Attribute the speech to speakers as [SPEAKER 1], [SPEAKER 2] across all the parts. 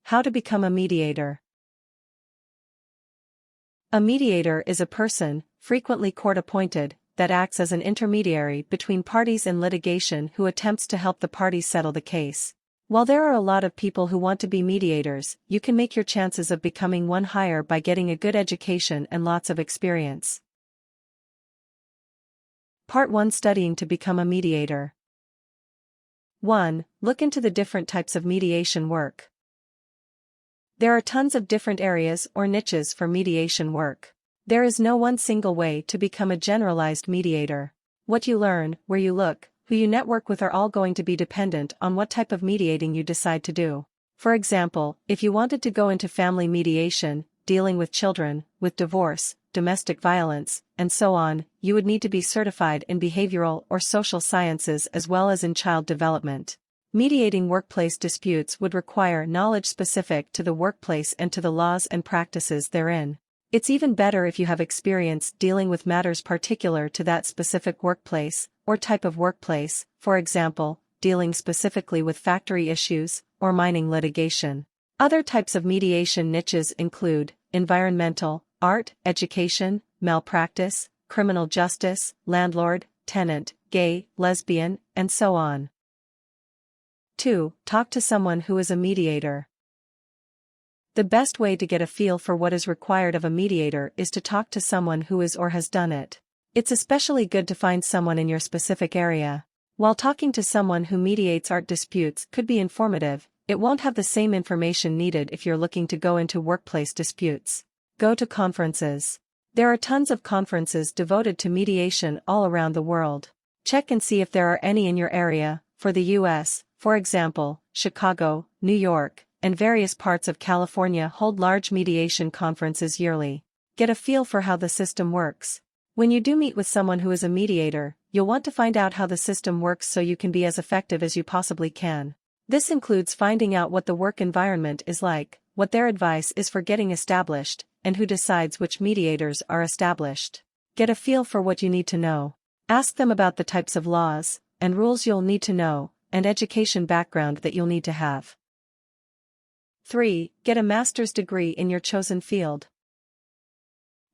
[SPEAKER 1] How to become a mediator. A mediator is a person, frequently court-appointed, that acts as an intermediary between parties in litigation who attempts to help the parties settle the case. While there are a lot of people who want to be mediators, you can make your chances of becoming one higher by getting a good education and lots of experience. Part 1: Studying to become a mediator. 1. Look into the different types of mediation work. There are tons of different areas or niches for mediation work. There is no one single way to become a generalized mediator. What you learn, where you look, who you network with are all going to be dependent on what type of mediating you decide to do. For example, if you wanted to go into family mediation, dealing with children, with divorce, domestic violence, and so on, you would need to be certified in behavioral or social sciences as well as in child development. Mediating workplace disputes would require knowledge specific to the workplace and to the laws and practices therein. It's even better if you have experience dealing with matters particular to that specific workplace, or type of workplace, for example, dealing specifically with factory issues, or mining litigation. Other types of mediation niches include environmental, art, education, malpractice, criminal justice, landlord, tenant, gay, lesbian, and so on. 2. Talk to someone who is a mediator. The best way to get a feel for what is required of a mediator is to talk to someone who is or has done it. It's especially good to find someone in your specific area. While talking to someone who mediates art disputes could be informative, it won't have the same information needed if you're looking to go into workplace disputes. Go to conferences. There are tons of conferences devoted to mediation all around the world. Check and see if there are any in your area. For the US, for example, Chicago, New York, and various parts of California hold large mediation conferences yearly. Get a feel for how the system works. When you do meet with someone who is a mediator, you'll want to find out how the system works so you can be as effective as you possibly can. This includes finding out what the work environment is like, what their advice is for getting established, and who decides which mediators are established. Get a feel for what you need to know. Ask them about the types of laws and rules you'll need to know, and education background that you'll need to have. 3. Get a master's degree in your chosen field.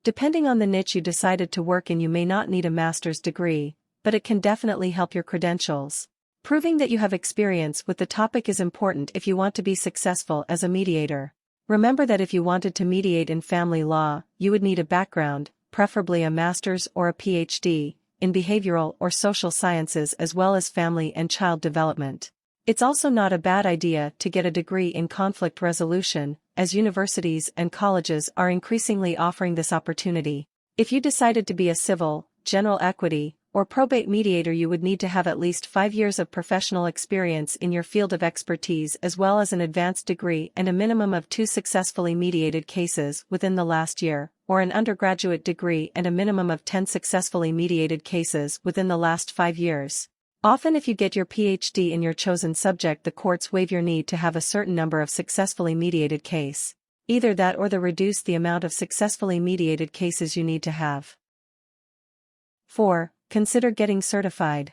[SPEAKER 1] Depending on the niche you decided to work in, you may not need a master's degree, but it can definitely help your credentials. Proving that you have experience with the topic is important if you want to be successful as a mediator. Remember that if you wanted to mediate in family law, you would need a background, preferably a master's or a PhD, in behavioral or social sciences as well as family and child development. It's also not a bad idea to get a degree in conflict resolution, as universities and colleges are increasingly offering this opportunity. If you decided to be a civil, general equity, or probate mediator, you would need to have at least 5 years of professional experience in your field of expertise as well as an advanced degree and a minimum of 2 successfully mediated cases within the last year, or an undergraduate degree and a minimum of 10 successfully mediated cases within the last 5 years. Often if you get your PhD in your chosen subject, the courts waive your need to have a certain number of successfully mediated case. Either that or they reduce the amount of successfully mediated cases you need to have. 4. Consider getting certified.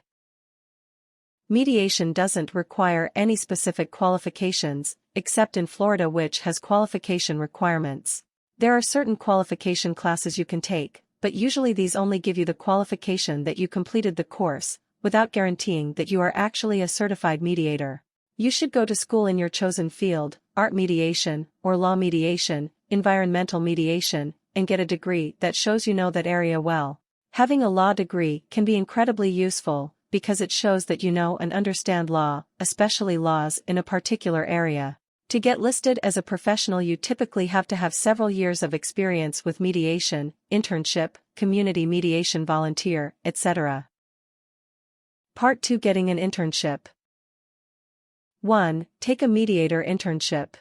[SPEAKER 1] Mediation doesn't require any specific qualifications, except in Florida, which has qualification requirements. There are certain qualification classes you can take, but usually these only give you the qualification that you completed the course, without guaranteeing that you are actually a certified mediator. You should go to school in your chosen field, art mediation, or law mediation, environmental mediation, and get a degree that shows you know that area well. Having a law degree can be incredibly useful, because it shows that you know and understand law, especially laws in a particular area. To get listed as a professional, you typically have to have several years of experience with mediation, internship, community mediation volunteer, etc. Part 2: Getting an internship. 1. Take a mediator internship.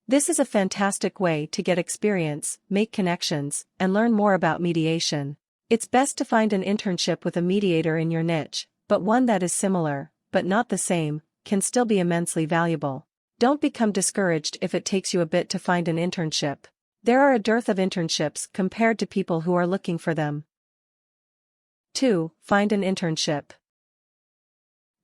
[SPEAKER 1] This is a fantastic way to get experience, make connections, and learn more about mediation. It's best to find an internship with a mediator in your niche, but one that is similar, but not the same, can still be immensely valuable. Don't become discouraged if it takes you a bit to find an internship. There are a dearth of internships compared to people who are looking for them. 2. Find an internship.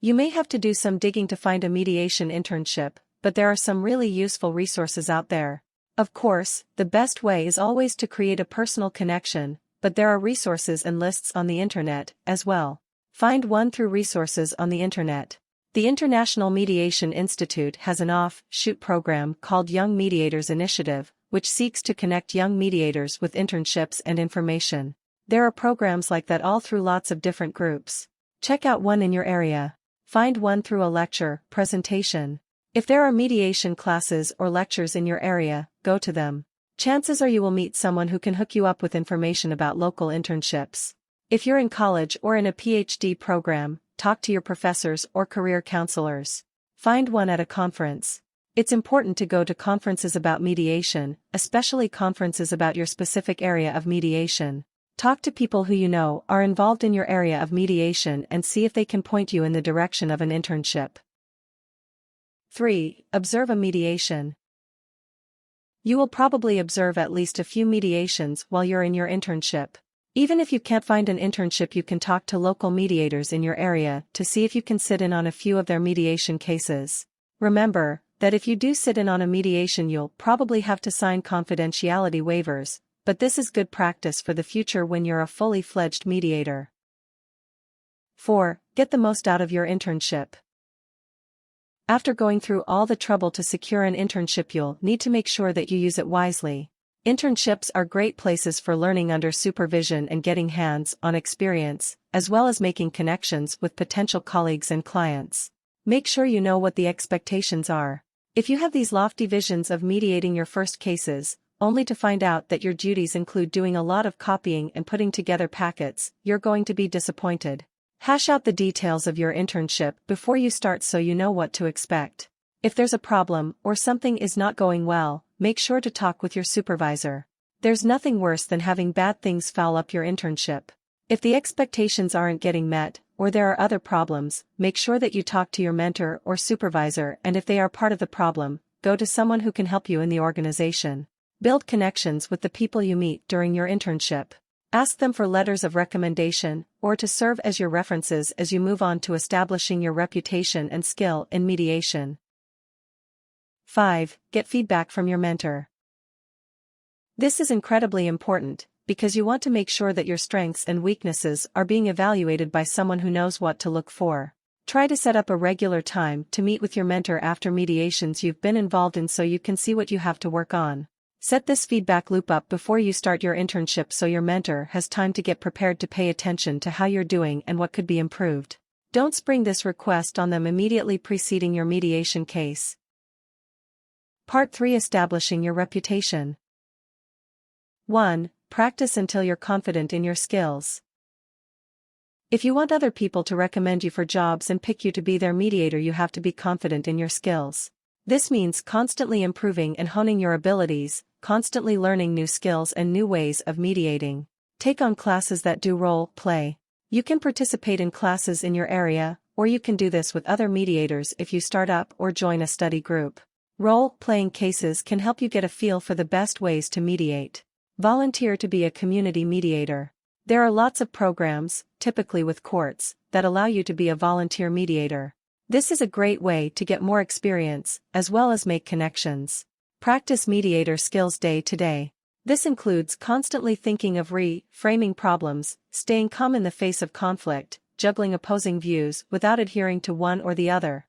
[SPEAKER 1] You may have to do some digging to find a mediation internship, but there are some really useful resources out there. Of course, the best way is always to create a personal connection, but there are resources and lists on the internet as well. Find one through resources on the internet. The International Mediation Institute has an offshoot program called Young Mediators Initiative, which seeks to connect young mediators with internships and information. There are programs like that all through lots of different groups. Check out one in your area. Find one through a lecture, presentation. If there are mediation classes or lectures in your area, go to them. Chances are you will meet someone who can hook you up with information about local internships. If you're in college or in a PhD program, talk to your professors or career counselors. Find one at a conference. It's important to go to conferences about mediation, especially conferences about your specific area of mediation. Talk to people who you know are involved in your area of mediation and see if they can point you in the direction of an internship. 3. Observe a mediation. You will probably observe at least a few mediations while you're in your internship. Even if you can't find an internship, you can talk to local mediators in your area to see if you can sit in on a few of their mediation cases. Remember that if you do sit in on a mediation, you'll probably have to sign confidentiality waivers, but this is good practice for the future when you're a fully fledged mediator. 4. Get the most out of your internship. After going through all the trouble to secure an internship, you'll need to make sure that you use it wisely. Internships are great places for learning under supervision and getting hands-on experience, as well as making connections with potential colleagues and clients. Make sure you know what the expectations are. If you have these lofty visions of mediating your first cases, only to find out that your duties include doing a lot of copying and putting together packets, you're going to be disappointed. Hash out the details of your internship before you start so you know what to expect. If there's a problem or something is not going well, make sure to talk with your supervisor. There's nothing worse than having bad things foul up your internship. If the expectations aren't getting met, or there are other problems, make sure that you talk to your mentor or supervisor, and if they are part of the problem, go to someone who can help you in the organization. Build connections with the people you meet during your internship. Ask them for letters of recommendation, or to serve as your references as you move on to establishing your reputation and skill in mediation. 5. Get feedback from your mentor. This is incredibly important, because you want to make sure that your strengths and weaknesses are being evaluated by someone who knows what to look for. Try to set up a regular time to meet with your mentor after mediations you've been involved in so you can see what you have to work on. Set this feedback loop up before you start your internship so your mentor has time to get prepared to pay attention to how you're doing and what could be improved. Don't spring this request on them immediately preceding your mediation case. Part 3. Establishing your reputation. 1. Practice until you're confident in your skills. If you want other people to recommend you for jobs and pick you to be their mediator, you have to be confident in your skills. This means constantly improving and honing your abilities, constantly learning new skills and new ways of mediating. Take on classes that do role play. You can participate in classes in your area, or you can do this with other mediators if you start up or join a study group. Role-playing cases can help you get a feel for the best ways to mediate. Volunteer to be a community mediator. There are lots of programs, typically with courts, that allow you to be a volunteer mediator. This is a great way to get more experience, as well as make connections. Practice mediator skills day to day. This includes constantly thinking of reframing problems, staying calm in the face of conflict, juggling opposing views without adhering to one or the other.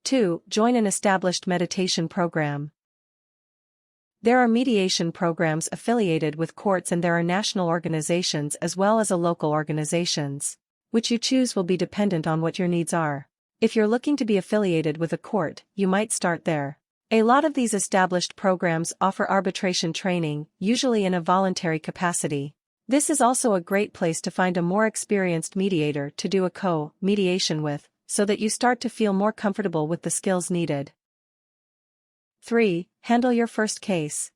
[SPEAKER 1] 2. Join an established mediation program. There are mediation programs affiliated with courts, and there are national organizations as well as local organizations. Which you choose will be dependent on what your needs are. If you're looking to be affiliated with a court, you might start there. A lot of these established programs offer arbitration training, usually in a voluntary capacity. This is also a great place to find a more experienced mediator to do a co-mediation with, so that you start to feel more comfortable with the skills needed. 3. Handle your first case.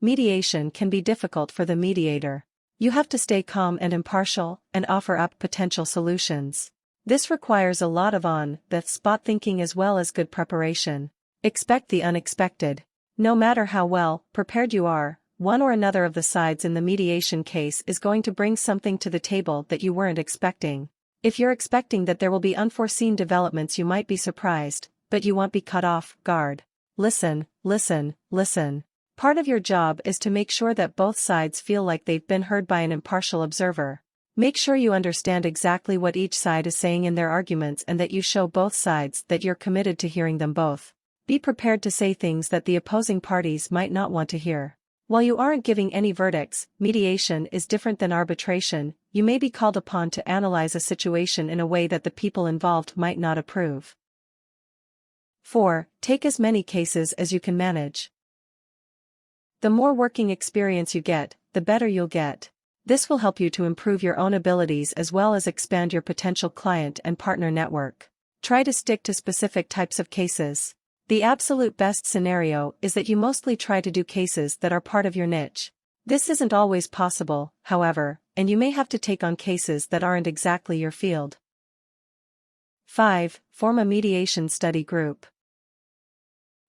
[SPEAKER 1] Mediation can be difficult for the mediator. You have to stay calm and impartial, and offer up potential solutions. This requires a lot of on-the-spot thinking as well as good preparation. Expect the unexpected. No matter how well prepared you are, one or another of the sides in the mediation case is going to bring something to the table that you weren't expecting. If you're expecting that there will be unforeseen developments, you might be surprised, but you won't be caught off guard. Listen, listen, listen. Part of your job is to make sure that both sides feel like they've been heard by an impartial observer. Make sure you understand exactly what each side is saying in their arguments and that you show both sides that you're committed to hearing them both. Be prepared to say things that the opposing parties might not want to hear. While you aren't giving any verdicts, mediation is different than arbitration. You may be called upon to analyze a situation in a way that the people involved might not approve. 4. Take as many cases as you can manage. The more working experience you get, the better you'll get. This will help you to improve your own abilities as well as expand your potential client and partner network. Try to stick to specific types of cases. The absolute best scenario is that you mostly try to do cases that are part of your niche. This isn't always possible, however, and you may have to take on cases that aren't exactly your field. 5. Form a mediation study group.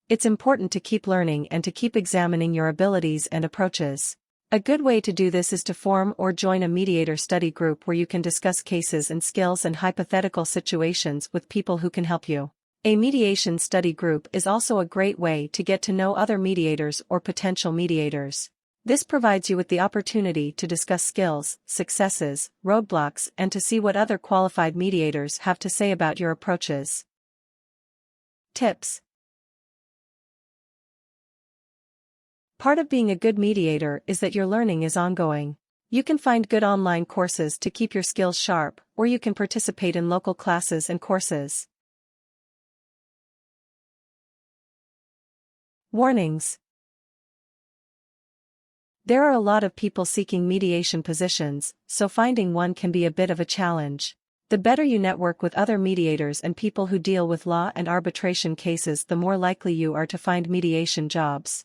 [SPEAKER 1] It's important to keep learning and to keep examining your abilities and approaches. A good way to do this is to form or join a mediator study group where you can discuss cases and skills and hypothetical situations with people who can help you. A mediation study group is also a great way to get to know other mediators or potential mediators. This provides you with the opportunity to discuss skills, successes, roadblocks, and to see what other qualified mediators have to say about your approaches. Tips. Part of being a good mediator is that your learning is ongoing. You can find good online courses to keep your skills sharp, or you can participate in local classes and courses. Warnings. There are a lot of people seeking mediation positions, so finding one can be a bit of a challenge. The better you network with other mediators and people who deal with law and arbitration cases, the more likely you are to find mediation jobs.